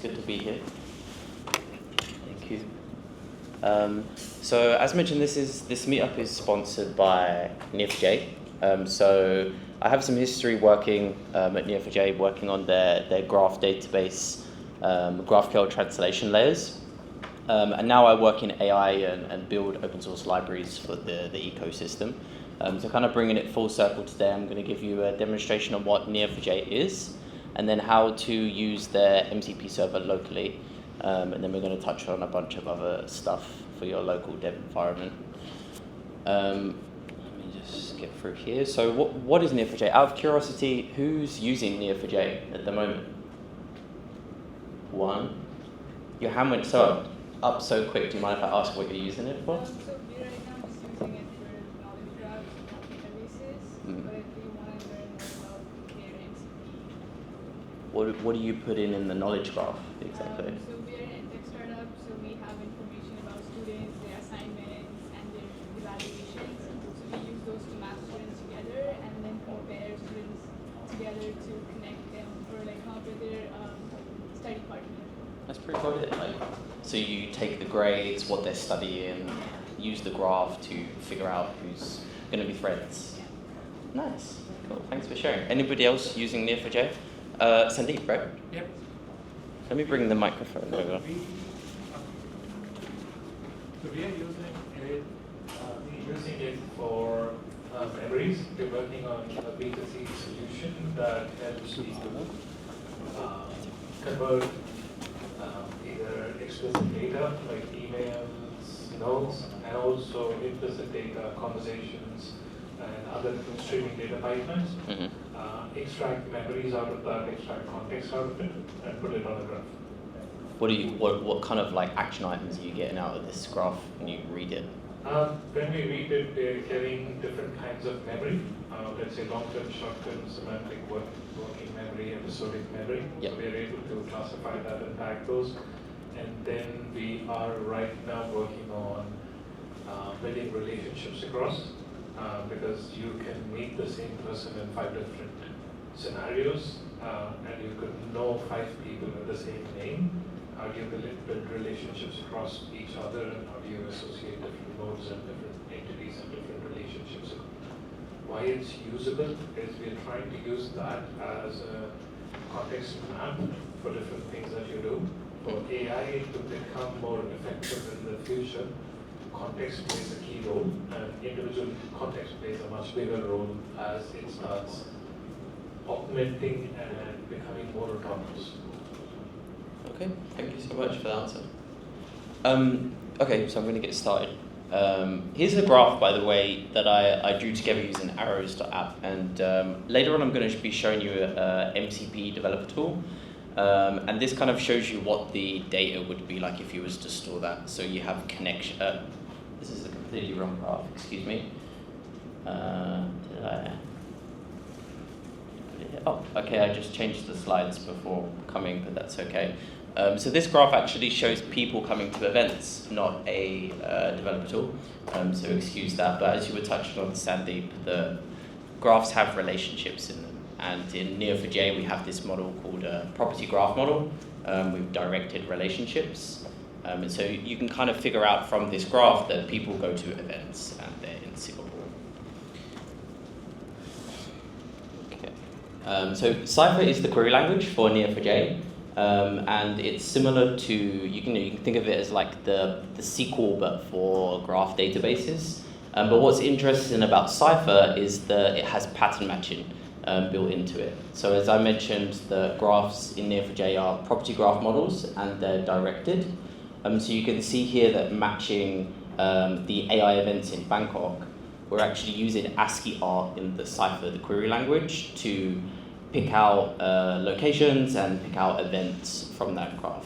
good to be here. Thank you. So as mentioned, this meetup is sponsored by Neo4j. So I have some history working at Neo4j, working on their graph database, GraphQL translation layers. And now I work in AI and build open source libraries for the ecosystem. So kind of bringing it full circle today, I'm going to give you a demonstration of what Neo4j is, and then how to use their MCP server locally. And then we're going to touch on a bunch of other stuff for your local dev environment. Let me just get through here. So what is Neo4j? Out of curiosity, who's using Neo4j at the moment? One. Your hand went up so quick. Do you mind if I ask what you're using it for? So we right now just using it for knowledge graphs and databases, but if we want to learn more about their MCP. What do you put in the knowledge graph exactly? So we are an tech startup, so we have information about students, their assignments, and their evaluations. So we use those to match students together and then compare students together to connect them or like come up with their study partner. That's pretty cool. So you take the grades, what they're studying, use the graph to figure out who's going to be friends. Nice. Cool. Thanks for sharing. Anybody else using Neo4j? Sandeep, right? Yep. Let me bring the microphone over. So we are using it for memories. We're working on a B2C solution that helps people convert either explicit data like emails, notes, and also implicit data, conversations, and other streaming data pipelines. Mm-hmm. Extract memories out of that, extract context out of it, and put it on a graph. What kind of like action items are you getting out of this graph when you read it? When we read it, we're getting different kinds of memory. Let's say long-term, short-term, semantic, working memory, episodic memory. Yep. So we're able to classify that and tag those. And then we are right now working on building relationships across, because you can meet the same person in 5 different scenarios, and you could know 5 people with the same name. How do you build relationships across each other, and how do you associate different nodes and different entities and different relationships? Why it's usable is we're trying to use that as a context map for different things that you do. For AI to become more effective in the future, context plays a key role, and individual context plays a much bigger role as it starts augmenting and becoming more autonomous. Okay, thank you so much for the answer. Okay, so I'm going to get started. Here's a graph, by the way, that I drew together using arrows.app, and later on I'm going to be showing you a MCP developer tool. And this kind of shows you what the data would be like if you was to store that. So you have connection. This is a completely wrong graph. Excuse me. Did I put it here? Oh, okay. I just changed the slides before coming, but that's okay. So this graph actually shows people coming to events, not a developer tool. So excuse that. But as you were touching on, Sandeep, the graphs have relationships in them. And in Neo4j, we have this model called a property graph model with directed relationships. And so you can kind of figure out from this graph that people go to events and they're in Singapore. Okay. So Cypher is the query language for Neo4j. And it's similar to, you can think of it as like the SQL but for graph databases. But what's interesting about Cypher is that it has pattern matching built into it. So as I mentioned, the graphs in Neo4j are property graph models and they're directed. So you can see here that matching the AI events in Bangkok, we're actually using ASCII art in the Cypher, the query language, to pick out locations and pick out events from that graph.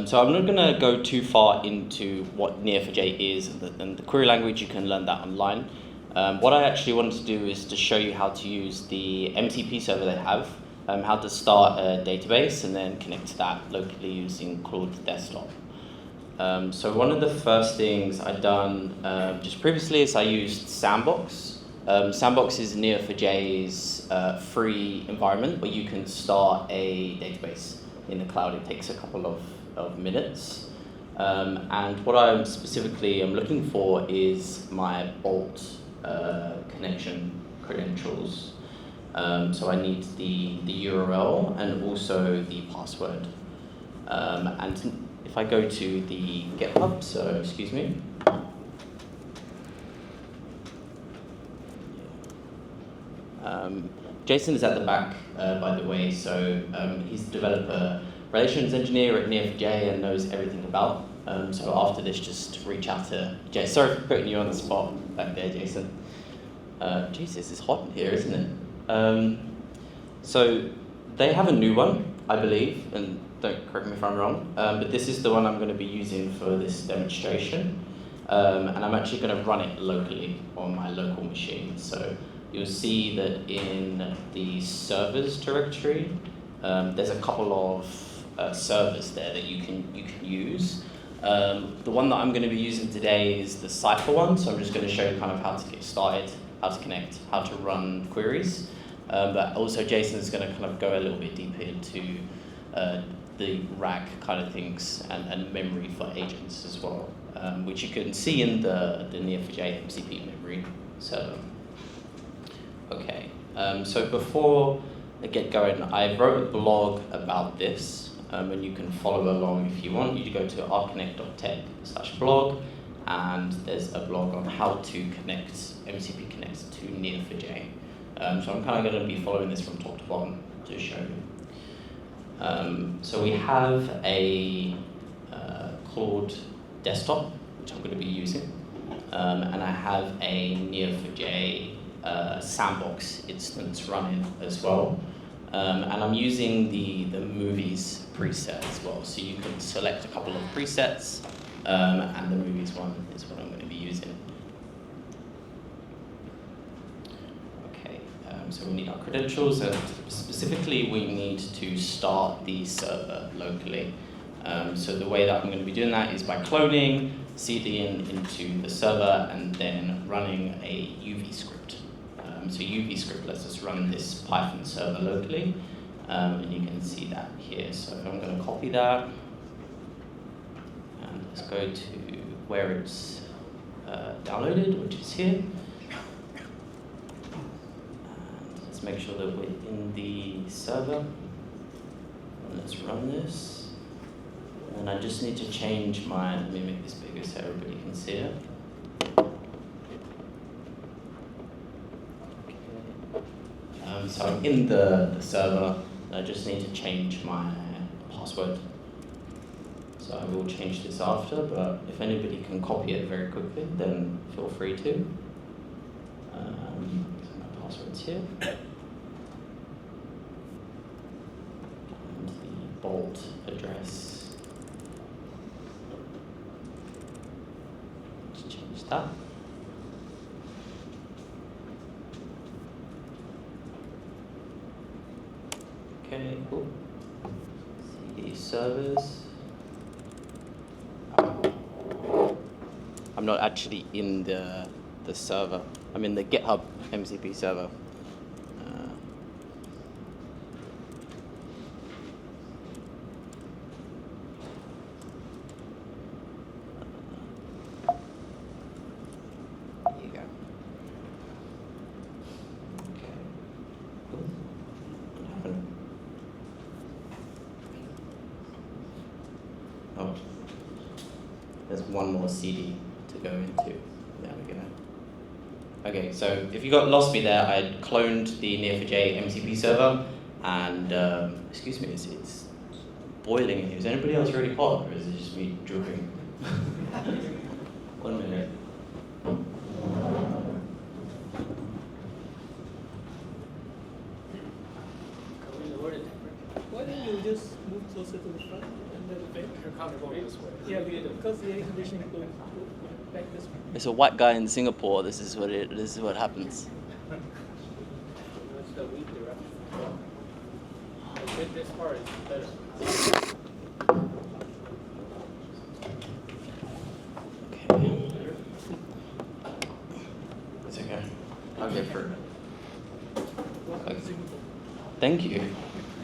So I'm not going to go too far into what Neo4j is and the query language. You can learn that online. What I actually wanted to do is to show you how to use the MCP server they have, how to start a database and then connect to that locally using Claude Desktop. So one of the first things I'd done just previously is I used Sandbox Sandbox is Neo4j's free environment where you can start a database in the cloud. It takes a couple of minutes. And what I'm specifically looking for is my Bolt connection credentials. So I need the URL and also the password. And if I go to the GitHub, so excuse me. Jason is at the back, by the way, so he's the developer relations engineer at Neo4j and knows everything about. So after this, just reach out to Jason. Sorry for putting you on the spot back there, Jason. Jesus, it's hot in here, isn't it? So they have a new one, I believe, and don't correct me if I'm wrong, but this is the one I'm going to be using for this demonstration. And I'm actually going to run it locally on my local machine. So you'll see that in the servers directory, there's a couple of servers there that you can use. The one that I'm going to be using today is the Cypher one, so I'm just going to show you kind of how to get started, how to connect, how to run queries. But also Jason's going to kind of go a little bit deeper into the RAG kind of things and memory for agents as well, which you can see in the Neo4j MCP memory server. Okay, so before I get going, I wrote a blog about this, and you can follow along if you want. You go to artconnect.tech/blog, and there's a blog on how to connect MCP Connect to Neo4j. So I'm kind of going to be following this from top to bottom to show you. So we have a Claude desktop, which I'm going to be using, and I have a Neo4j Sandbox instance running as well. And I'm using the movies preset as well. So you can select a couple of presets, and the movies one is what I'm going to be using. Okay, so we need our credentials, and specifically we need to start the server locally. So the way that I'm going to be doing that is by cloning, cding into the server, and then running a UV script. So UV script lets us run this Python server locally, and you can see that here. So I'm going to copy that, and let's go to where it's downloaded, which is here. And let's make sure that we're in the server. And let's run this. And I just need to change my, let me make this bigger so everybody can see it. So I'm in the server, and I just need to change my password. So I will change this after, but if anybody can copy it very quickly, then feel free to. So my password's here. And the Bolt address. Let's change that. Okay, cool. CD servers. I'm not actually in the server. I'm in the GitHub MCP server. There you go. Okay. Cool. Oh, there's one more CD to go into. There we go. Okay, so if you got lost me there, I cloned the Neo4j MCP server, and excuse me, it's boiling in here. Is anybody else really hot, or is it just me dripping? 1 minute. Why don't you just move closer to the front and then the You're kind of going this way. Yeah, because the air conditioning goes back this way. It's a white guy in Singapore. This is what happens. That's the weed direction. This part is better. Okay. It's okay. Okay. Thank you.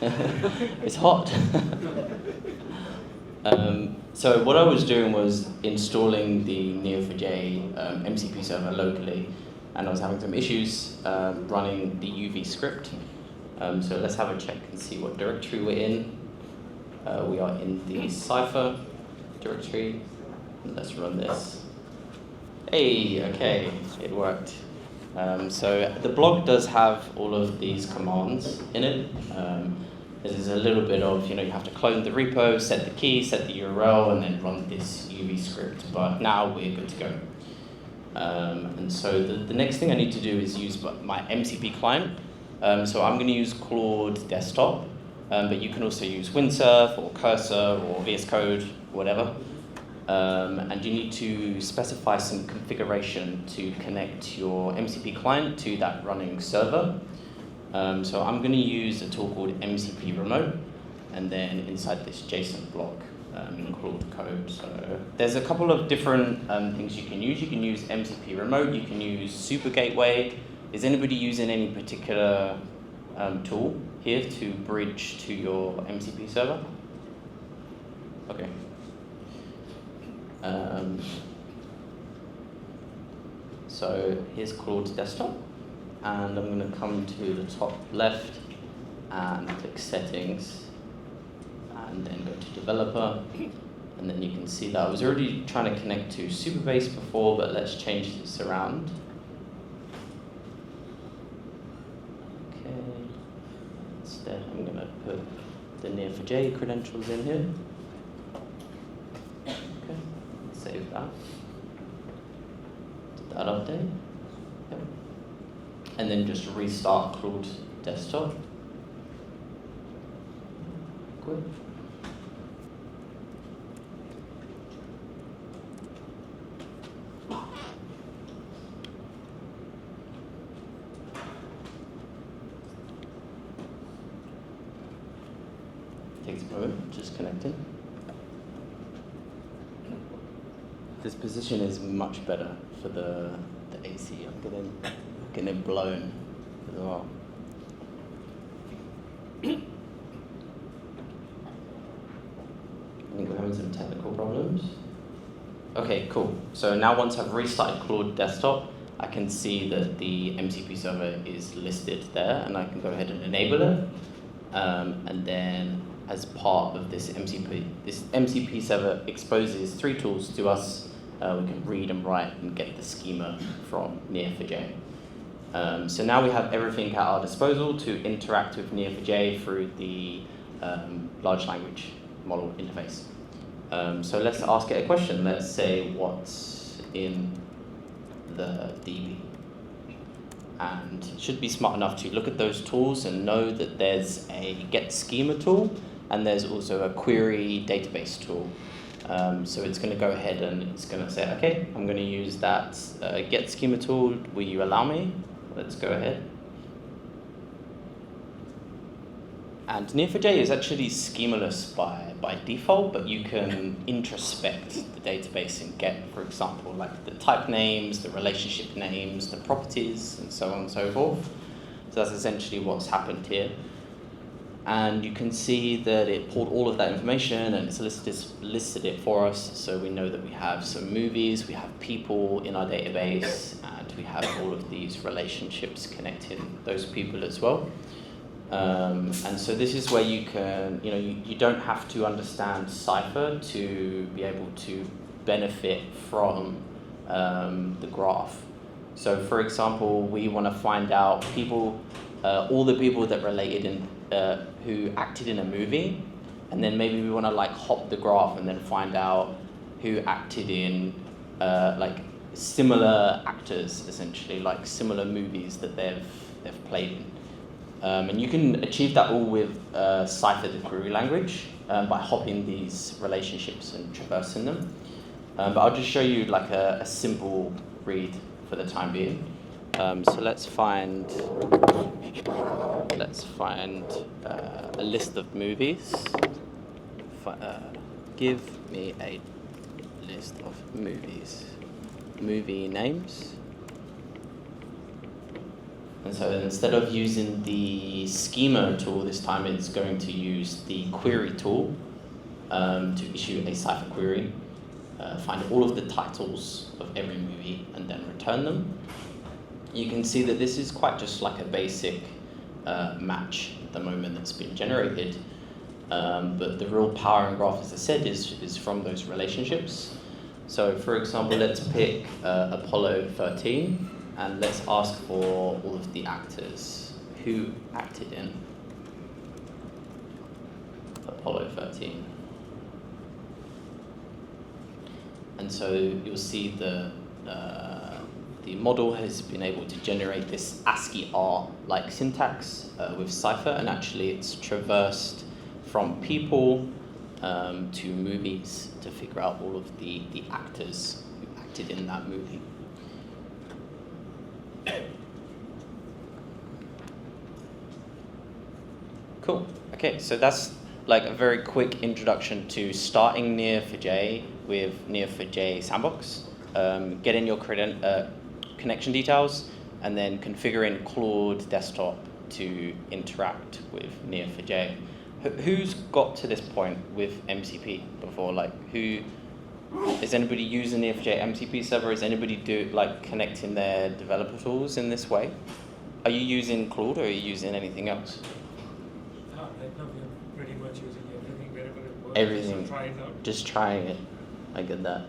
It's hot. So what I was doing was installing the Neo4j MCP server locally, and I was having some issues running the UV script. So let's have a check and see what directory we're in. We are in the Cypher directory. Let's run this. Hey, okay, it worked. So the blog does have all of these commands in it. There's a little bit of, you have to clone the repo, set the key, set the URL, and then run this UV script. But now we're good to go. And so the next thing I need to do is use my MCP client. So I'm going to use Claude Desktop, but you can also use Windsurf or Cursor or VS Code, whatever. And you need to specify some configuration to connect your MCP client to that running server. So I'm going to use a tool called MCP Remote, and then inside this JSON block include code. So there's a couple of different things you can use. You can use MCP Remote. You can use Super Gateway. Is anybody using any particular tool here to bridge to your MCP server? Okay. So here's Claude Desktop, and I'm going to come to the top left and click Settings, and then go to Developer, and then you can see that I was already trying to connect to Supabase before, but let's change this around. Okay, instead I'm going to put the Neo4j credentials in here. Okay, save that. Did that update? Yep. And then just restart Claude Desktop. Good. Takes a moment, just connecting. This position is much better for the AC. I'm getting blown as well. I think we're having some technical problems. Okay, cool. So now once I've restarted Claude Desktop, I can see that the MCP server is listed there, and I can go ahead and enable it. And then as part of this MCP server exposes 3 tools to us. We can read and write and get the schema from Neo4j. So now we have everything at our disposal to interact with Neo4j through the large language model interface. So let's ask it a question. Let's say what's in the DB. And it should be smart enough to look at those tools and know that there's a get schema tool, and there's also a query database tool. So it's going to go ahead and it's going to say, okay, I'm going to use that get schema tool. Will you allow me? Let's go ahead. And Neo4j is actually schemaless by default, but you can introspect the database and get, for example, like the type names, the relationship names, the properties, and so on and so forth. So that's essentially what's happened here. And you can see that it pulled all of that information and it's listed it for us. So we know that we have some movies, we have people in our database, and we have all of these relationships connecting those people as well. And so this is where you can, you don't have to understand Cypher to be able to benefit from the graph. So for example, we want to find out people, all the people that related in, who acted in a movie, and then maybe we want to like hop the graph and then find out who acted in like similar actors, essentially, like similar movies that they've played in. And you can achieve that all with Cypher, the query language, by hopping these relationships and traversing them. But I'll just show you like a simple read for the time being. So let's find a list of movies. Give me a list of movies. Movie names. And so instead of using the schema tool this time, it's going to use the query tool to issue a Cypher query, find all of the titles of every movie, and then return them. You can see that this is quite just like a basic match at the moment that's been generated. But the real power in graph, as I said, is from those relationships. So for example, let's pick Apollo 13, and let's ask for all of the actors who acted in Apollo 13. And so you'll see the model has been able to generate this ASCII art-like syntax with Cypher, and actually it's traversed from people to movies to figure out all of the actors who acted in that movie. Cool. Okay, so that's like a very quick introduction to starting Neo4j with Neo4j Sandbox, getting your connection details, and then configuring Claude Desktop to interact with Neo4j. Who's got to this point with MCP before? Like, is anybody using Neo4j MCP server? Is anybody connecting their developer tools in this way? Are you using Claude or are you using anything else? Right now we are pretty much using everything wherever it works. Everything. So try it out. Just trying it. I get that.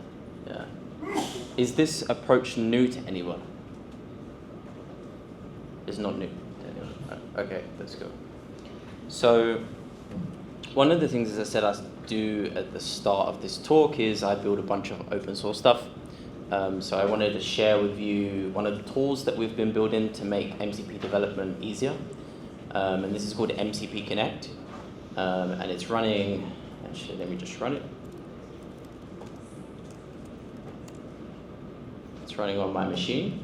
Yeah. Is this approach new to anyone? It's not new to anyone. Okay, let's go. So one of the things, as I said, I do at the start of this talk is I build a bunch of open source stuff. So I wanted to share with you one of the tools that we've been building to make MCP development easier. And this is called MCP Connect. And it's running, actually let me just run it. It's running on my machine.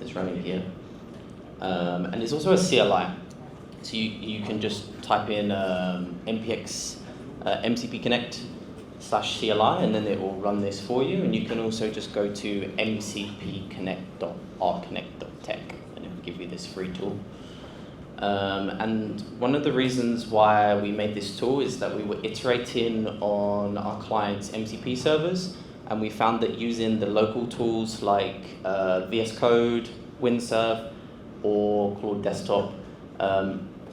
It's running here. And it's also a CLI. So you can just type in npx MCP Connect /CLI, and then it will run this for you. And you can also just go to mcpconnect.rconnect.tech, and it will give you this free tool. And one of the reasons why we made this tool is that we were iterating on our clients' MCP servers, and we found that using the local tools like VS Code, WinServe, or Claude Desktop,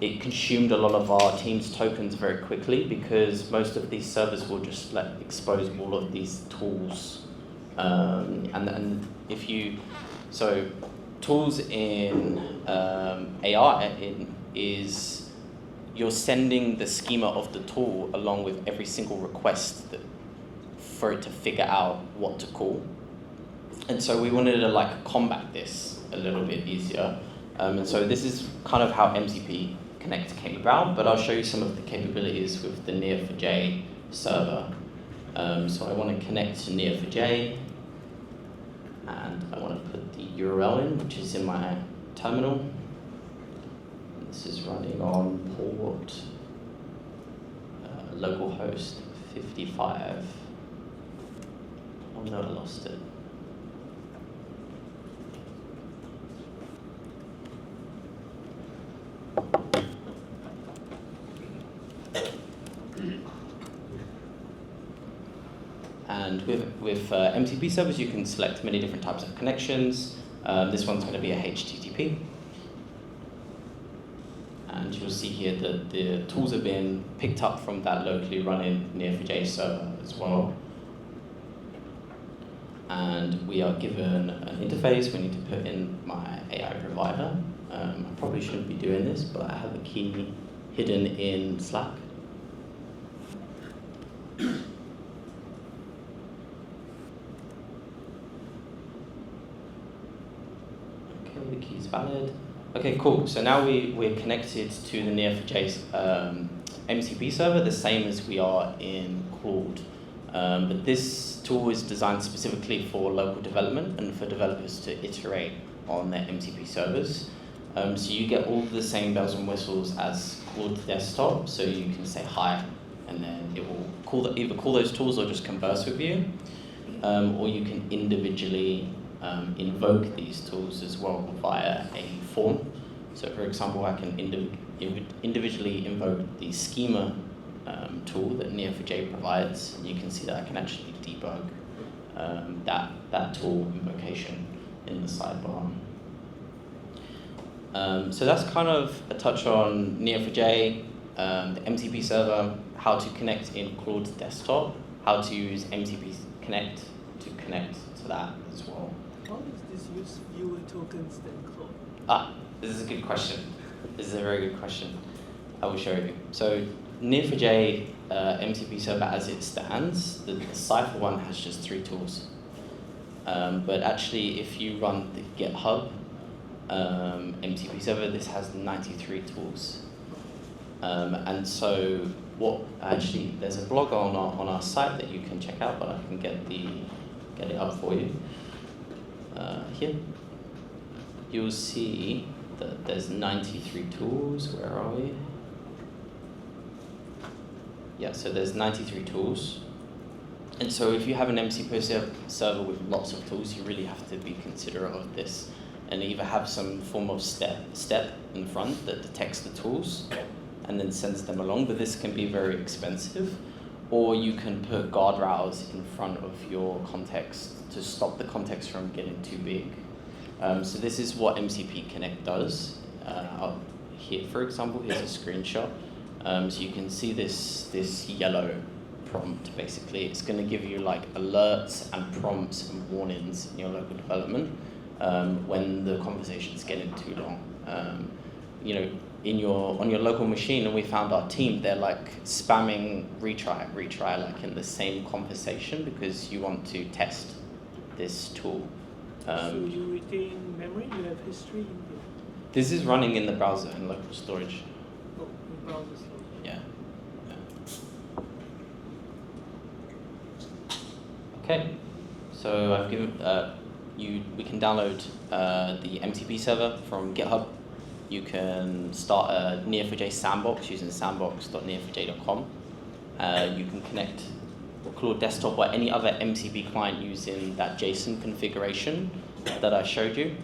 it consumed a lot of our team's tokens very quickly because most of these servers will just expose all of these tools. And if you, so tools in AI is you're sending the schema of the tool along with every single request for it to figure out what to call. And so we wanted to combat this a little bit easier. And so this is kind of how MCP Connect came about, but I'll show you some of the capabilities with the Neo4j server. So I want to connect to Neo4j, and I want to put the URL in, which is in my terminal. This is running on port localhost 55. Oh no, I lost it. And with MCP servers, you can select many different types of connections. This one's going to be a HTTP. And you'll see here that the tools have been picked up from that locally running Neo4j server as well. And we are given an interface. We need to put in my AI provider. I probably shouldn't be doing this, but I have a key hidden in Slack. The key is valid. Okay, cool. So now we're connected to the Neo4j MCP server, the same as we are in Claude. But this tool is designed specifically for local development and for developers to iterate on their MCP servers. So you get all the same bells and whistles as Claude Desktop. So you can say hi, and then it will either call those tools or just converse with you. Or you can individually invoke these tools as well via a form. So for example, I can individually invoke the schema tool that Neo4j provides, and you can see that I can actually debug that tool invocation in the sidebar. So that's kind of a touch on Neo4j, the MCP server, how to connect in Claude Desktop, how to use MCP Connect to connect to that as well. How does this use viewer tokens then, Claude? This is a good question. This is a very good question. I will show you. So Neo4j MCP server as it stands, the Cypher one has just 3 tools. But actually, if you run the GitHub MCP server, this has 93 tools. And so there's a blog on our site that you can check out, but I can get it up for you. Here, you'll see that there's 93 tools. Where are we? Yeah, so there's 93 tools. And so if you have an MCP server with lots of tools, you really have to be considerate of this and either have some form of step in front that detects the tools and then sends them along, but this can be very expensive. Or you can put guardrails in front of your context to stop the context from getting too big. So this is what MCP Connect does. Here, for example, here's a screenshot. So you can see this yellow prompt, basically. It's going to give you like alerts and prompts and warnings in your local development when the conversation's getting too long. You know, on your local machine, and we found our team, they're like spamming retry like in the same conversation because you want to test this tool. So you retain memory, you have history in here? This is running in the browser in local storage. Oh, in browser storage. Yeah. Okay, so I've given we can download the MCP server from GitHub. You can start a Neo4j sandbox using sandbox.neo4j.com. You can connect Claude Desktop or any other MCP client using that JSON configuration that I showed you.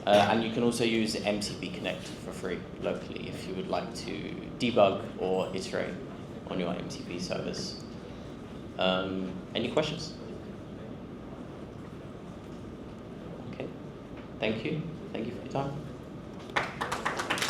And you can also use MCP Connect for free locally if you would like to debug or iterate on your MCP service. Any questions? Okay, thank you for your time.